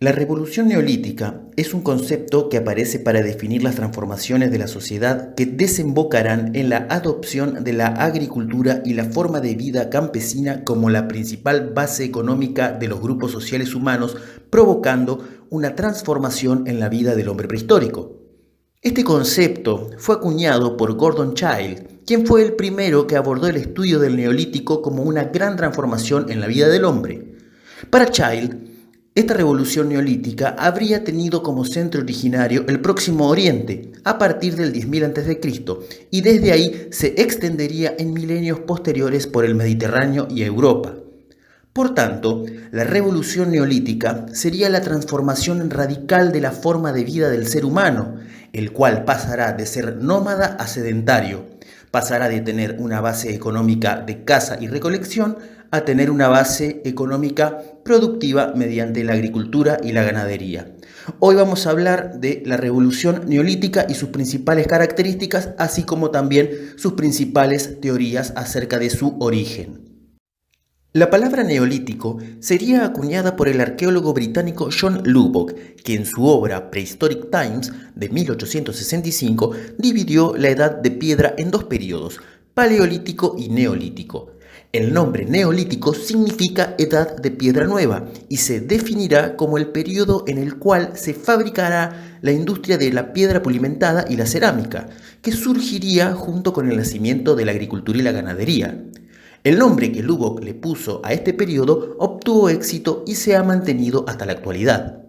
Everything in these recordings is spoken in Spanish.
La revolución neolítica es un concepto que aparece para definir las transformaciones de la sociedad que desembocarán en la adopción de la agricultura y la forma de vida campesina como la principal base económica de los grupos sociales humanos, provocando una transformación en la vida del hombre prehistórico. Este concepto fue acuñado por Gordon Childe, quien fue el primero que abordó el estudio del neolítico como una gran transformación en la vida del hombre. Para Childe, esta revolución neolítica habría tenido como centro originario el Próximo Oriente, a partir del 10.000 a.C., y desde ahí se extendería en milenios posteriores por el Mediterráneo y Europa. Por tanto, la revolución neolítica sería la transformación radical de la forma de vida del ser humano, el cual pasará de ser nómada a sedentario, pasará de tener una base económica de caza y recolección a tener una base económica productiva mediante la agricultura y la ganadería. Hoy vamos a hablar de la revolución neolítica y sus principales características, así como también sus principales teorías acerca de su origen. La palabra neolítico sería acuñada por el arqueólogo británico John Lubbock, que en su obra Prehistoric Times de 1865 dividió la edad de piedra en dos periodos, paleolítico y neolítico. El nombre neolítico significa edad de piedra nueva y se definirá como el periodo en el cual se fabricará la industria de la piedra pulimentada y la cerámica, que surgiría junto con el nacimiento de la agricultura y la ganadería. El nombre que Lubbock le puso a este periodo obtuvo éxito y se ha mantenido hasta la actualidad.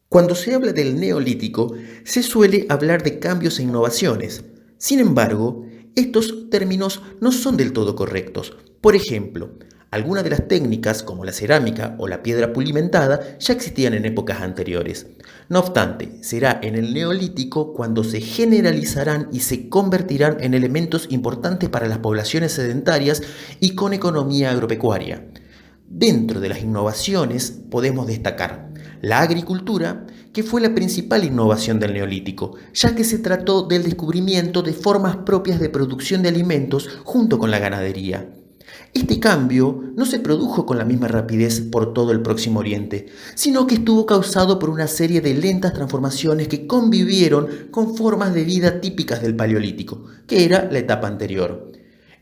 Cuando se habla del neolítico, se suele hablar de cambios e innovaciones. Sin embargo, estos términos no son del todo correctos. Por ejemplo, algunas de las técnicas, como la cerámica o la piedra pulimentada, ya existían en épocas anteriores. No obstante, será en el neolítico cuando se generalizarán y se convertirán en elementos importantes para las poblaciones sedentarias y con economía agropecuaria. Dentro de las innovaciones podemos destacar la agricultura, que fue la principal innovación del neolítico, ya que se trató del descubrimiento de formas propias de producción de alimentos junto con la ganadería. Este cambio no se produjo con la misma rapidez por todo el Próximo Oriente, sino que estuvo causado por una serie de lentas transformaciones que convivieron con formas de vida típicas del Paleolítico, que era la etapa anterior.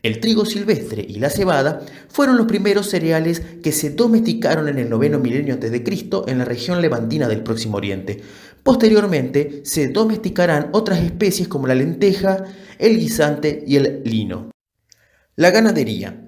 El trigo silvestre y la cebada fueron los primeros cereales que se domesticaron en el 9º milenio a.C. en la región levantina del Próximo Oriente. Posteriormente se domesticarán otras especies como la lenteja, el guisante y el lino. La ganadería.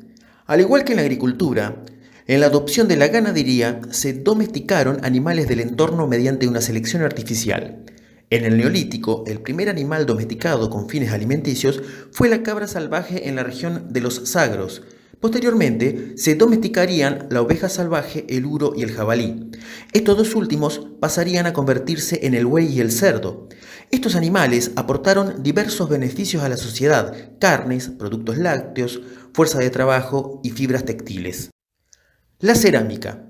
Al igual que en la agricultura, en la adopción de la ganadería se domesticaron animales del entorno mediante una selección artificial. En el Neolítico, el primer animal domesticado con fines alimenticios fue la cabra salvaje en la región de los Zagros. Posteriormente, se domesticarían la oveja salvaje, el uro y el jabalí. Estos dos últimos pasarían a convertirse en el buey y el cerdo. Estos animales aportaron diversos beneficios a la sociedad: carnes, productos lácteos, fuerza de trabajo y fibras textiles. La cerámica.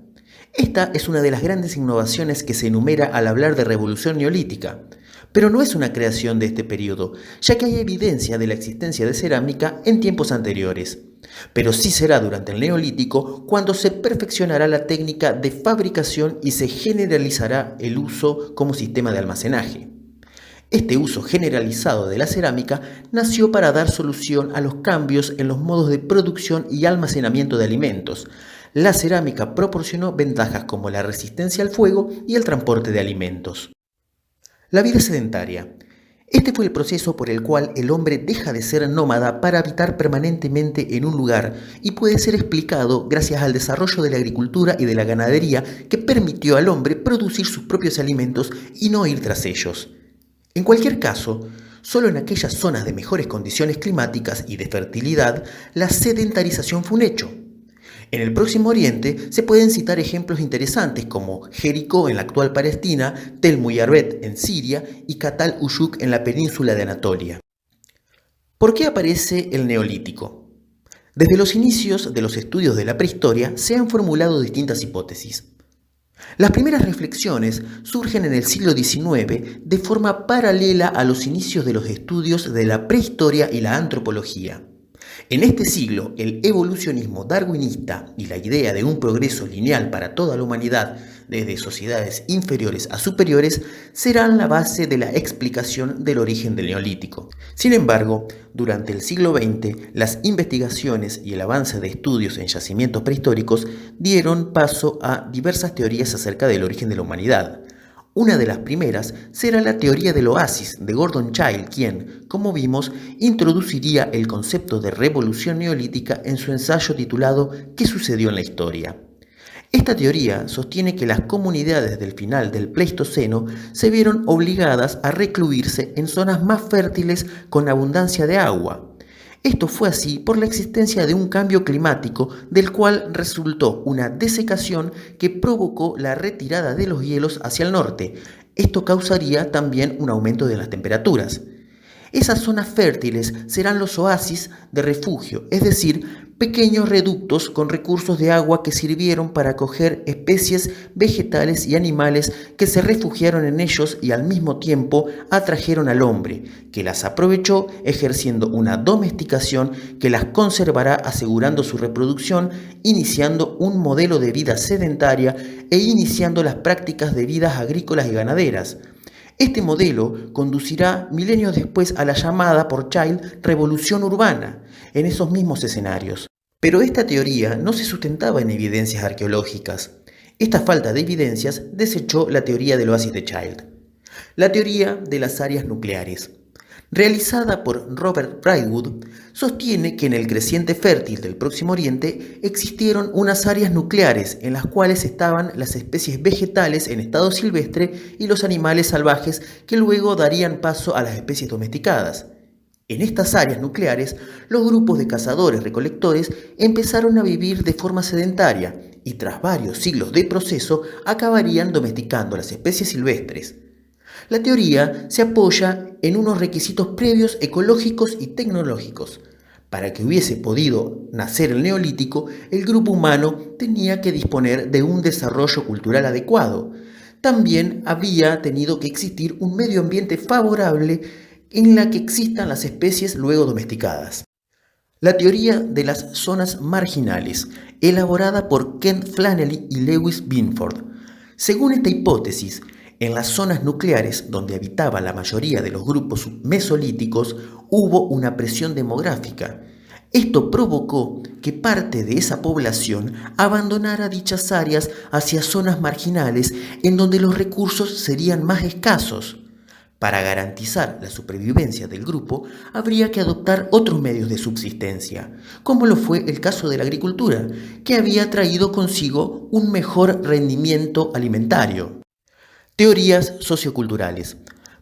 Esta es una de las grandes innovaciones que se enumera al hablar de revolución neolítica, pero no es una creación de este periodo, ya que hay evidencia de la existencia de cerámica en tiempos anteriores. Pero sí será durante el neolítico cuando se perfeccionará la técnica de fabricación y se generalizará el uso como sistema de almacenaje. Este uso generalizado de la cerámica nació para dar solución a los cambios en los modos de producción y almacenamiento de alimentos. La cerámica proporcionó ventajas como la resistencia al fuego y el transporte de alimentos. La vida sedentaria. Este fue el proceso por el cual el hombre deja de ser nómada para habitar permanentemente en un lugar y puede ser explicado gracias al desarrollo de la agricultura y de la ganadería que permitió al hombre producir sus propios alimentos y no ir tras ellos. En cualquier caso, solo en aquellas zonas de mejores condiciones climáticas y de fertilidad, la sedentarización fue un hecho. En el Próximo Oriente se pueden citar ejemplos interesantes como Jericó en la actual Palestina, Tel Muyarbet en Siria y Catal Uyuk en la península de Anatolia. ¿Por qué aparece el Neolítico? Desde los inicios de los estudios de la prehistoria se han formulado distintas hipótesis. Las primeras reflexiones surgen en el siglo XIX de forma paralela a los inicios de los estudios de la prehistoria y la antropología. En este siglo, el evolucionismo darwinista y la idea de un progreso lineal para toda la humanidad, desde sociedades inferiores a superiores, serán la base de la explicación del origen del Neolítico. Sin embargo, durante el siglo XX, las investigaciones y el avance de estudios en yacimientos prehistóricos dieron paso a diversas teorías acerca del origen de la humanidad. Una de las primeras será la teoría del oasis de Gordon Childe, quien, como vimos, introduciría el concepto de revolución neolítica en su ensayo titulado ¿Qué sucedió en la historia? Esta teoría sostiene que las comunidades del final del Pleistoceno se vieron obligadas a recluirse en zonas más fértiles con abundancia de agua. Esto fue así por la existencia de un cambio climático del cual resultó una desecación que provocó la retirada de los hielos hacia el norte. Esto causaría también un aumento de las temperaturas. Esas zonas fértiles serán los oasis de refugio, es decir, pequeños reductos con recursos de agua que sirvieron para acoger especies vegetales y animales que se refugiaron en ellos y al mismo tiempo atrajeron al hombre, que las aprovechó ejerciendo una domesticación que las conservará asegurando su reproducción, iniciando un modelo de vida sedentaria e iniciando las prácticas de vidas agrícolas y ganaderas. Este modelo conducirá milenios después a la llamada por Childe revolución urbana, en esos mismos escenarios. Pero esta teoría no se sustentaba en evidencias arqueológicas. Esta falta de evidencias desechó la teoría del oasis de Childe. La teoría de las áreas nucleares, realizada por Robert Brightwood, sostiene que en el creciente fértil del Próximo Oriente existieron unas áreas nucleares en las cuales estaban las especies vegetales en estado silvestre y los animales salvajes que luego darían paso a las especies domesticadas. En estas áreas nucleares, los grupos de cazadores-recolectores empezaron a vivir de forma sedentaria y tras varios siglos de proceso acabarían domesticando las especies silvestres. La teoría se apoya en unos requisitos previos ecológicos y tecnológicos. Para que hubiese podido nacer el Neolítico, el grupo humano tenía que disponer de un desarrollo cultural adecuado. También había tenido que existir un medio ambiente favorable en la que existan las especies luego domesticadas. La teoría de las zonas marginales, elaborada por Ken Flannelly y Lewis Binford. Según esta hipótesis, en las zonas nucleares, donde habitaba la mayoría de los grupos mesolíticos, hubo una presión demográfica. Esto provocó que parte de esa población abandonara dichas áreas hacia zonas marginales en donde los recursos serían más escasos. Para garantizar la supervivencia del grupo, habría que adoptar otros medios de subsistencia, como lo fue el caso de la agricultura, que había traído consigo un mejor rendimiento alimentario. Teorías socioculturales.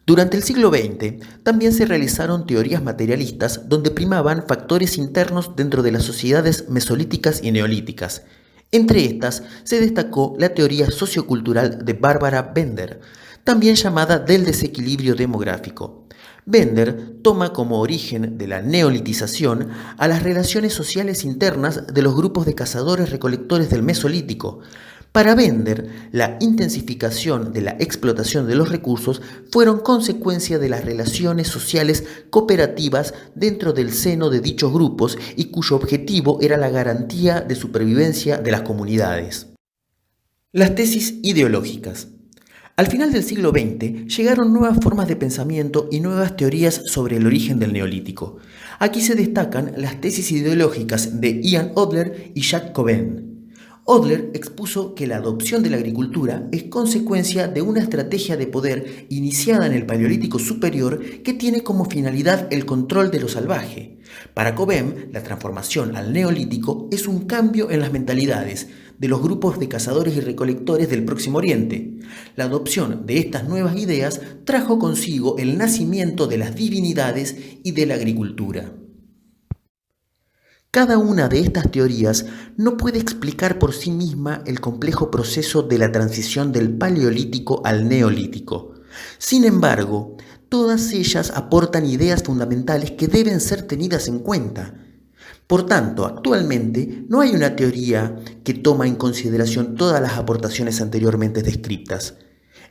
Durante el siglo XX también se realizaron teorías materialistas donde primaban factores internos dentro de las sociedades mesolíticas y neolíticas. Entre estas se destacó la teoría sociocultural de Barbara Bender, también llamada del desequilibrio demográfico. Bender toma como origen de la neolitización a las relaciones sociales internas de los grupos de cazadores-recolectores del Mesolítico. Para Bender, la intensificación de la explotación de los recursos fueron consecuencia de las relaciones sociales cooperativas dentro del seno de dichos grupos y cuyo objetivo era la garantía de supervivencia de las comunidades. Las tesis ideológicas. Al final del siglo XX llegaron nuevas formas de pensamiento y nuevas teorías sobre el origen del Neolítico. Aquí se destacan las tesis ideológicas de Ian Odler y Jacques Coben. Odler expuso que la adopción de la agricultura es consecuencia de una estrategia de poder iniciada en el Paleolítico Superior que tiene como finalidad el control de lo salvaje. Para Coben, la transformación al Neolítico es un cambio en las mentalidades de los grupos de cazadores y recolectores del Próximo Oriente. La adopción de estas nuevas ideas trajo consigo el nacimiento de las divinidades y de la agricultura. Cada una de estas teorías no puede explicar por sí misma el complejo proceso de la transición del Paleolítico al Neolítico. Sin embargo, todas ellas aportan ideas fundamentales que deben ser tenidas en cuenta. Por tanto, actualmente no hay una teoría que toma en consideración todas las aportaciones anteriormente descritas.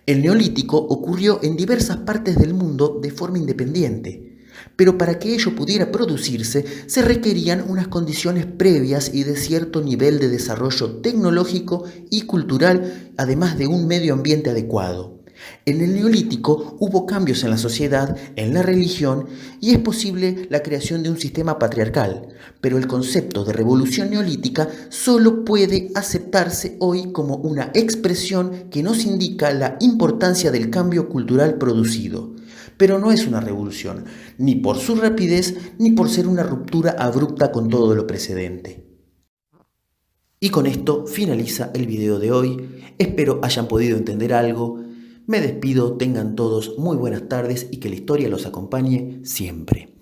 El Neolítico ocurrió en diversas partes del mundo de forma independiente. Pero para que ello pudiera producirse, se requerían unas condiciones previas y de cierto nivel de desarrollo tecnológico y cultural, además de un medio ambiente adecuado. En el Neolítico hubo cambios en la sociedad, en la religión, y es posible la creación de un sistema patriarcal, pero el concepto de revolución neolítica solo puede aceptarse hoy como una expresión que nos indica la importancia del cambio cultural producido. Pero no es una revolución, ni por su rapidez, ni por ser una ruptura abrupta con todo lo precedente. Y con esto finaliza el video de hoy. Espero hayan podido entender algo. Me despido, tengan todos muy buenas tardes y que la historia los acompañe siempre.